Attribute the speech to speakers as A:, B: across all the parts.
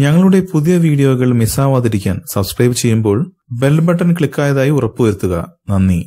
A: ഞങ്ങളുടെ പുതിയ വീഡിയോകൾ മിസ്സാവാതിരിക്കാൻ സബ്സ്ക്രൈബ് ചെയ്യുമ്പോൾ ബെൽ ബട്ടൺ ക്ലിക്കായതായി ഉറപ്പുവരുത്തുക. നന്ദി.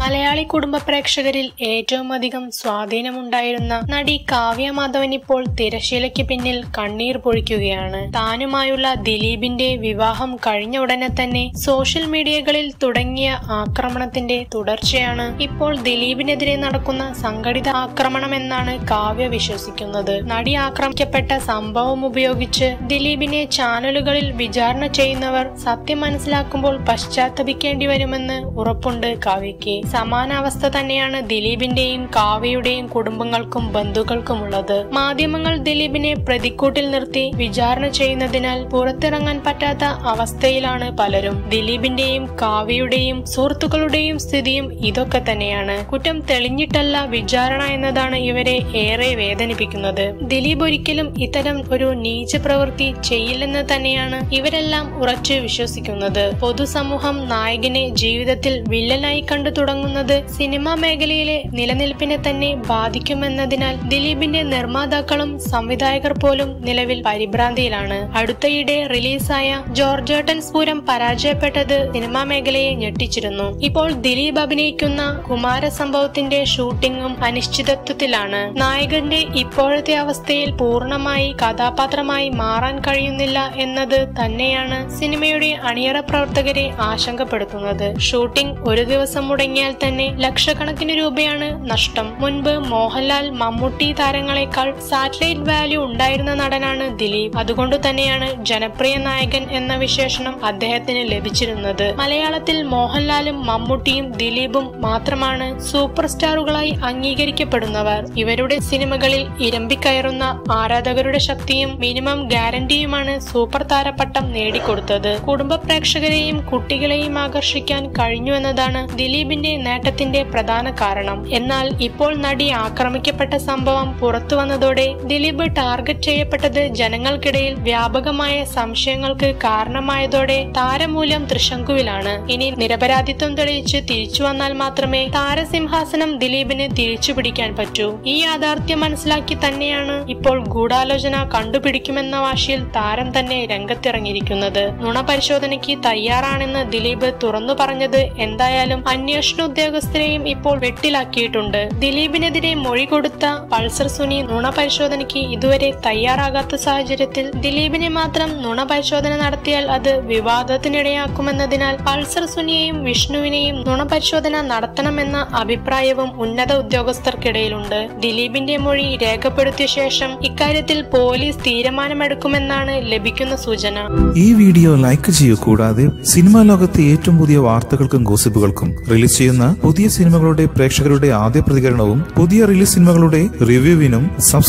B: മലയാളി കുടുംബ പ്രേക്ഷകരിൽ ഏറ്റവും അധികം സ്വാധീനമുണ്ടായിരുന്ന നടി കാവ്യ മാധവൻ ഇപ്പോൾ തിരശ്ശീലയ്ക്ക് പിന്നിൽ കണ്ണീർ പൊഴിക്കുകയാണ്. താനുമായുള്ള ദിലീപിന്റെ വിവാഹം കഴിഞ്ഞ ഉടനെ തന്നെ സോഷ്യൽ മീഡിയകളിൽ തുടങ്ങിയ ആക്രമണത്തിന്റെ തുടർച്ചയാണ് ഇപ്പോൾ ദിലീപിനെതിരെ നടക്കുന്ന സംഘടിത ആക്രമണമെന്നാണ് കാവ്യ വിശ്വസിക്കുന്നത്. നടി ആക്രമിക്കപ്പെട്ട സംഭവം ഉപയോഗിച്ച് ദിലീപിനെ ചാനലുകളിൽ വിചാരണ ചെയ്യുന്നവർ സത്യം മനസ്സിലാക്കുമ്പോൾ പശ്ചാത്തപിക്കേണ്ടി വരുമെന്ന് ഉറപ്പുണ്ട് കാവ്യയ്ക്ക്. സമാനാവസ്ഥ തന്നെയാണ് ദിലീപിന്റെയും കാവ്യയുടെയും കുടുംബങ്ങൾക്കും ബന്ധുക്കൾക്കുമുള്ളത്. മാധ്യമങ്ങൾ ദിലീപിനെ പ്രതിക്കൂട്ടിൽ നിർത്തി വിചാരണ ചെയ്യുന്നതിനാൽ പുറത്തിറങ്ങാൻ പറ്റാത്ത അവസ്ഥയിലാണ് പലരും. ദിലീപിന്റെയും കാവ്യയുടെയും സുഹൃത്തുക്കളുടെയും സ്ഥിതിയും ഇതൊക്കെ തന്നെയാണ്. കുറ്റം തെളിഞ്ഞിട്ടല്ല വിചാരണ എന്നതാണ് ഇവരെ ഏറെ വേദനിപ്പിക്കുന്നത്. ദിലീപ് ഒരിക്കലും ഇത്തരം ഒരു നീച പ്രവൃത്തി ചെയ്യില്ലെന്ന് തന്നെയാണ് ഇവരെല്ലാം ഉറച്ചു വിശ്വസിക്കുന്നത്. പൊതുസമൂഹം നായകനെ ജീവിതത്തിൽ വില്ലനായി കണ്ടു തുടങ്ങുന്നത് സിനിമാ മേഖലയിലെ നിലനിൽപ്പിനെ തന്നെ ബാധിക്കുമെന്നതിനാൽ ദിലീപിന്റെ നിർമ്മാതാക്കളും സംവിധായകർ പോലും നിലവിൽ പരിഭ്രാന്തിയിലാണ്. അടുത്തയിടെ റിലീസായ ജോർജേട്ടൻ സ്ഫുരം പരാജയപ്പെട്ടത് സിനിമാ മേഖലയെ ഞെട്ടിച്ചിരുന്നു. ഇപ്പോൾ ദിലീപ് അഭിനയിക്കുന്ന കുമാരസംഭവത്തിന്റെ ഷൂട്ടിംഗും അനിശ്ചിതത്വത്തിലാണ്. നായകന്റെ ഇപ്പോഴത്തെ അവസ്ഥയിൽ പൂർണ്ണമായി കഥാപാത്രമായി മാറാൻ കഴിയുന്നില്ല എന്നത് തന്നെയാണ് സിനിമയുടെ അണിയറ പ്രവർത്തകരെ ആശങ്കപ്പെടുത്തുന്നത്. ഷൂട്ടിംഗ് ഒരു ദിവസം മുടങ്ങിയാൽ തന്നെ ലക്ഷക്കണക്കിന് രൂപയാണ് നഷ്ടം. മുൻപ് മോഹൻലാൽ, മമ്മൂട്ടി താരങ്ങളെക്കാൾ സാറ്റലൈറ്റ് വാല്യൂ ഉണ്ടായിരുന്ന നടനാണ് ദിലീപ്. അതുകൊണ്ടു തന്നെയാണ് ജനപ്രിയ നായകൻ എന്ന വിശേഷണം അദ്ദേഹത്തിന് ലഭിച്ചിരുന്നത്. മലയാളത്തിൽ മോഹൻലാലും മമ്മൂട്ടിയും ദിലീപും മാത്രമാണ് സൂപ്പർ സ്റ്റാറുകളായി അംഗീകരിക്കപ്പെടുന്നവർ. ഇവരുടെ സിനിമകളിൽ ഇരമ്പിക്കയറുന്ന ആരാധകരുടെ ശക്തിയും മിനിമം ഗ്യാരണ്ടിയുമാണ് സൂപ്പർ താരപ്പട്ടം നേടിക്കൊടുത്തത്. കുടുംബ പ്രേക്ഷകരെയും കുട്ടികളെയും ആകർഷിക്കാൻ കഴിഞ്ഞു എന്നതാണ് ദിലീപിന്റെ നേട്ടത്തിന്റെ പ്രധാന കാരണം. എന്നാൽ ഇപ്പോൾ നടി ആക്രമിക്കപ്പെട്ട സംഭവം പുറത്തു വന്നതോടെ ദിലീപ് ടാർഗറ്റ് ചെയ്യപ്പെട്ടത് ജനങ്ങൾക്കിടയിൽ വ്യാപകമായ സംശയങ്ങൾക്ക് കാരണമായതോടെ താരമൂല്യം തൃശങ്കുവിലാണ്. ഇനി നിരപരാധിത്വം തെളിയിച്ച് തിരിച്ചു വന്നാൽ മാത്രമേ താരസിംഹാസനം ദിലീപിന് തിരിച്ചു പിടിക്കാൻ പറ്റൂ. ഈ യാഥാർത്ഥ്യം മനസ്സിലാക്കി തന്നെയാണ് ഇപ്പോൾ ഗൂഢാലോചന കണ്ടുപിടിക്കുമെന്ന വാശിയിൽ താരം തന്നെ രംഗത്തിറങ്ങിയിരിക്കുന്നത്. നുണ പരിശോധനയ്ക്ക് തയ്യാറാണെന്ന് ദിലീപ് തുറന്നു പറഞ്ഞത് എന്തായാലും അന്വേഷണ ഉദ്യോഗസ്ഥരെയും ഇപ്പോൾ വെട്ടിലാക്കിയിട്ടുണ്ട്. ദിലീപിനെതിരെ മൊഴി കൊടുത്ത പൾസർ സുനി നുണ പരിശോധനയ്ക്ക് ഇതുവരെ തയ്യാറാകാത്ത സാഹചര്യത്തിൽ ദിലീപിനെ മാത്രം നുണ പരിശോധന നടത്തിയാൽ അത് വിവാദത്തിനിടയാക്കുമെന്നതിനാൽ പൾസർ സുനിയെയും വിഷ്ണുവിനെയും നുണ പരിശോധന നടത്തണമെന്ന അഭിപ്രായവും ഉന്നത ഉദ്യോഗസ്ഥർക്കിടയിലുണ്ട്. ദിലീപിന്റെ മൊഴി രേഖപ്പെടുത്തിയ ശേഷം ഇക്കാര്യത്തിൽ പോലീസ് തീരുമാനമെടുക്കുമെന്നാണ് ലഭിക്കുന്ന സൂചന.
A: ഈ വീഡിയോ ലൈക്ക് ചെയ്യൂ. കൂടാതെ സിനിമാ ലോകത്തെ ഏറ്റവും പുതിയ വാർത്തകൾക്കും ഗോസിപ്പുകൾക്കും റിലീസ് ചെയ്യുന്ന പുതിയ സിനിമകളുടെ പ്രേക്ഷകരുടെ ആദ്യ പ്രതികരണവും പുതിയ റിലീസ് സിനിമകളുടെ റിവ്യൂവിനും സബ്സ്ക്രൈബ്